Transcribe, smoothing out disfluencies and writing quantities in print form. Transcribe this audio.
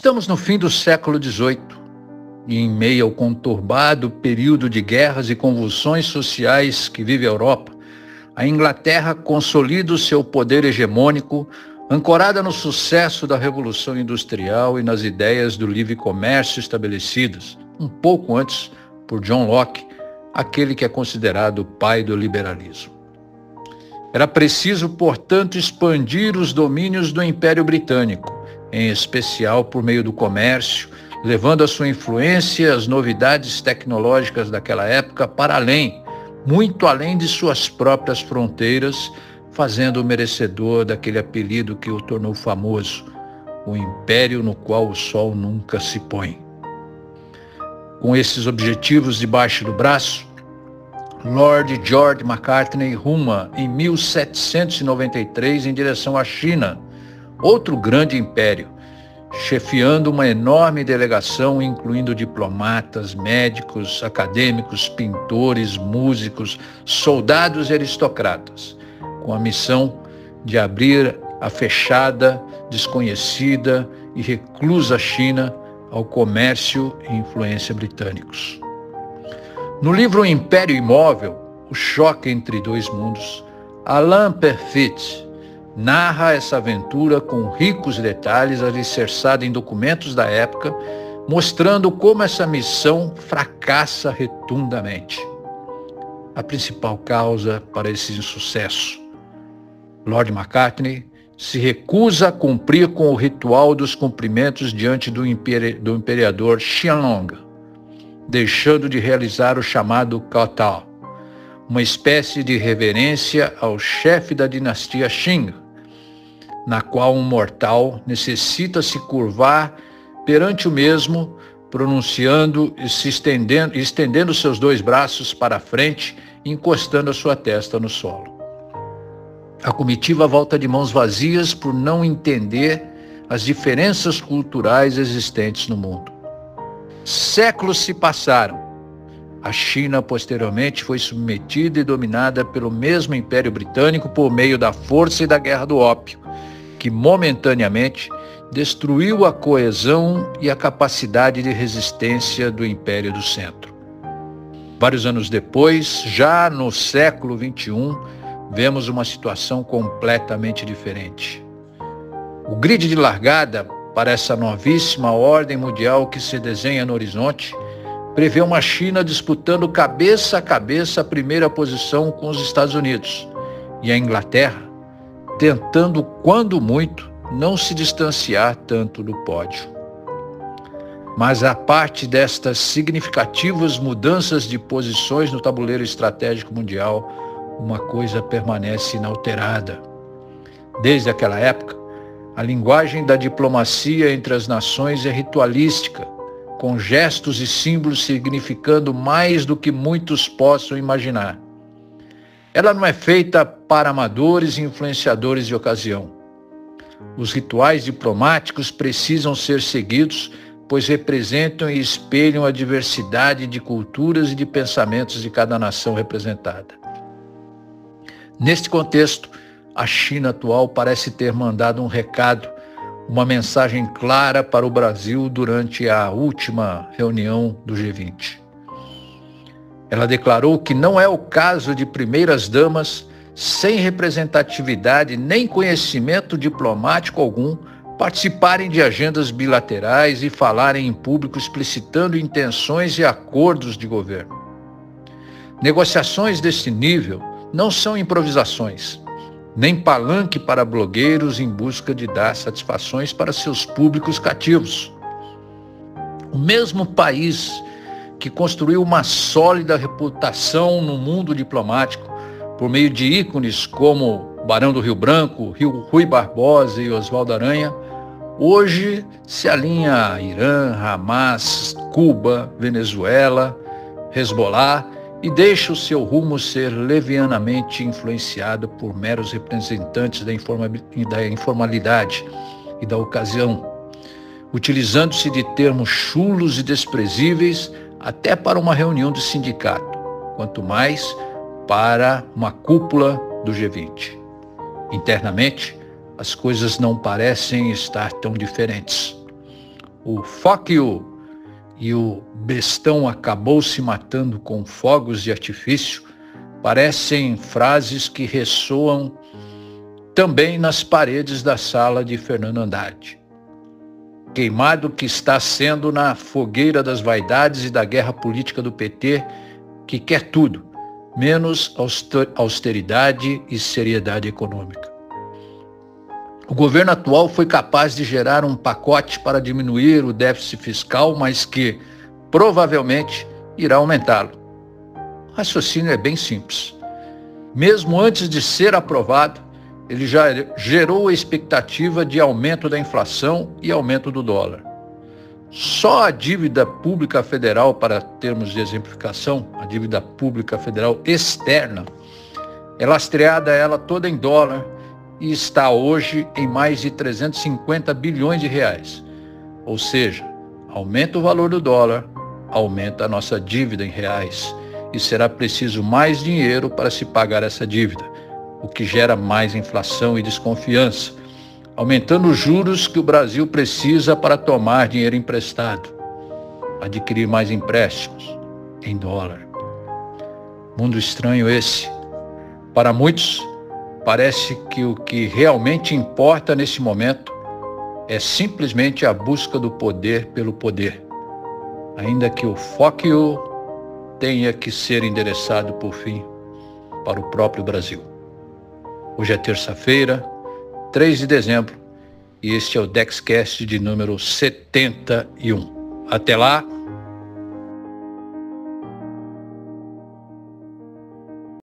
Estamos no fim do século XVIII e em meio ao conturbado período de guerras e convulsões sociais que vive a Europa, a Inglaterra consolida o seu poder hegemônico, ancorada no sucesso da Revolução Industrial e nas ideias do livre comércio estabelecidas, um pouco antes por John Locke, aquele que é considerado o pai do liberalismo. Era preciso, portanto, expandir os domínios do Império Britânico, em especial por meio do comércio, levando a sua influência as novidades tecnológicas daquela época para além, muito além de suas próprias fronteiras, fazendo-o merecedor daquele apelido que o tornou famoso, o Império no qual o sol nunca se põe. Com esses objetivos debaixo do braço, Lord George Macartney ruma em 1793 em direção à China, outro grande império, chefiando uma enorme delegação, incluindo diplomatas, médicos, acadêmicos, pintores, músicos, soldados e aristocratas, com a missão de abrir a fechada, desconhecida e reclusa China ao comércio e influência britânicos. No livro O Império Imóvel, O Choque entre Dois Mundos, Alain Perfit narra essa aventura com ricos detalhes alicerçada em documentos da época, mostrando como essa missão fracassa rotundamente. A principal causa para esse insucesso: Lord Macartney se recusa a cumprir com o ritual dos cumprimentos diante do imperador Qianlong, deixando de realizar o chamado kowtow, uma espécie de reverência ao chefe da dinastia Qing, na qual um mortal necessita se curvar perante o mesmo, pronunciando e estendendo seus dois braços para a frente e encostando a sua testa no solo. A comitiva volta de mãos vazias por não entender as diferenças culturais existentes no mundo. Séculos se passaram. A China, posteriormente, foi submetida e dominada pelo mesmo Império Britânico por meio da força e da Guerra do Ópio, que momentaneamente destruiu a coesão e a capacidade de resistência do Império do Centro. Vários anos depois, já no século XXI, vemos uma situação completamente diferente. O grid de largada para essa novíssima ordem mundial que se desenha no horizonte prevê uma China disputando cabeça a cabeça a primeira posição com os Estados Unidos e a Inglaterra tentando, quando muito, não se distanciar tanto do pódio. Mas a parte destas significativas mudanças de posições no tabuleiro estratégico mundial, uma coisa permanece inalterada. Desde aquela época, a linguagem da diplomacia entre as nações é ritualística, com gestos e símbolos significando mais do que muitos possam imaginar. Ela não é feita para amadores e influenciadores de ocasião. Os rituais diplomáticos precisam ser seguidos, pois representam e espelham a diversidade de culturas e de pensamentos de cada nação representada. Neste contexto, a China atual parece ter mandado um recado, uma mensagem clara para o Brasil durante a última reunião do G20. Ela declarou que não é o caso de primeiras-damas sem representatividade nem conhecimento diplomático algum participarem de agendas bilaterais e falarem em público explicitando intenções e acordos de governo. Negociações desse nível não são improvisações, nem palanque para blogueiros em busca de dar satisfações para seus públicos cativos. O mesmo país que construiu uma sólida reputação no mundo diplomático por meio de ícones como Barão do Rio Branco, Rui Barbosa e Oswaldo Aranha, hoje se alinha a Irã, Hamas, Cuba, Venezuela, Hezbollah e deixa o seu rumo ser levianamente influenciado por meros representantes da informalidade e da ocasião, utilizando-se de termos chulos e desprezíveis até para uma reunião de sindicato, quanto mais para uma cúpula do G20. Internamente, as coisas não parecem estar tão diferentes. o fuck you e o bestão acabou se matando com fogos de artifício parecem frases que ressoam também nas paredes da sala de Fernando Haddad. Queimado que está sendo na fogueira das vaidades e da guerra política do PT, que quer tudo, menos austeridade e seriedade econômica. O governo atual foi capaz de gerar um pacote para diminuir o déficit fiscal, mas que provavelmente irá aumentá-lo. O raciocínio é bem simples. Mesmo antes de ser aprovado, ele já gerou a expectativa de aumento da inflação e aumento do dólar. Só a dívida pública federal, para termos de exemplificação, a dívida pública federal externa, é lastreada ela toda em dólar e está hoje em mais de 350 bilhões de reais. Ou seja, aumenta o valor do dólar, aumenta a nossa dívida em reais e será preciso mais dinheiro para se pagar essa dívida, o que gera mais inflação e desconfiança, aumentando os juros que o Brasil precisa para tomar dinheiro emprestado, adquirir mais empréstimos em dólar. Mundo estranho esse. Para muitos, parece que o que realmente importa nesse momento é simplesmente a busca do poder pelo poder, ainda que o fuck you tenha que ser endereçado, por fim, para o próprio Brasil. Hoje é terça-feira, 3 de dezembro, e este é o DexCast de número 71. Até lá!